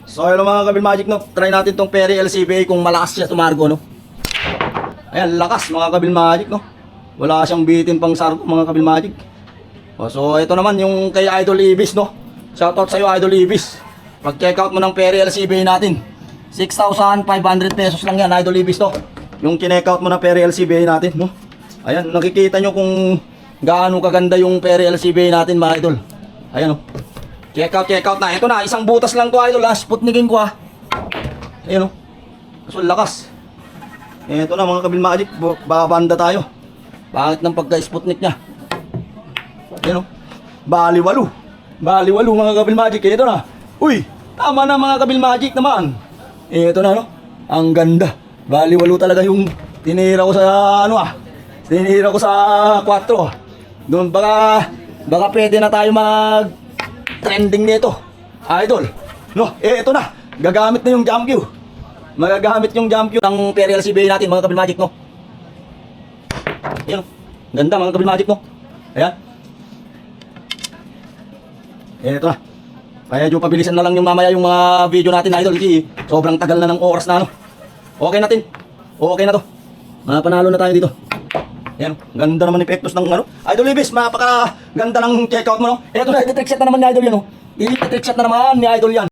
So hello mga Kabil Magic, no? Try natin tong Perry LCBA kung malakas siya tumargo, no? Ayan, lakas mga Kabil Magic, no? Wala siyang bitin pang sargo mga Kabil Magic. So ito naman yung kay Idol Ibis, no? Shoutout sa'yo Idol Ibis. Pag-check out mo ng Perry LCBA natin, 6,500 pesos lang yan Idol Ibis, no? Yung check out mo ng Perry LCBA natin, no? Ayan, nakikita nyo kung gaano kaganda yung Perry LCBA natin mga idol. Ayan, no? Check out na. Ito na, isang butas lang to idol ha. Sputnikin ko ha. Ayan o. Kaso lakas. Ito na mga Kabil Magic. Babanda tayo. Bakit ng pagka-sputnik nya? Ayan o. Baliwalo mga Kabil Magic. Ito na. Uy, tama na mga Kabil Magic naman. Ito na no. Ang ganda. Baliwalo talaga yung tinira ko sa ano Tinira ko sa 4. Doon baka pwede na tayo mag trending nito, idol. No, ito na. Gagamit na yung jump cue. Magagamit yung jump cue ng Perry LCBA natin mga Kabil Magic, no. Ayan. Ganda mga Kabil Magic, no. Ayan. Ito na. Medyo pabilisan na lang yung mamaya yung mga video natin, idol. Kasi sobrang tagal na ng oras na, no. Okay natin. Okay na to. Panalo na tayo dito. Ayan, ganda naman epektos ng ano. Idol Ibis, mapaka ganda ng checkout mo, no. Ito na, i-trick shot na naman ni Idol yan, no. I-trick shot na naman ni Idol yan.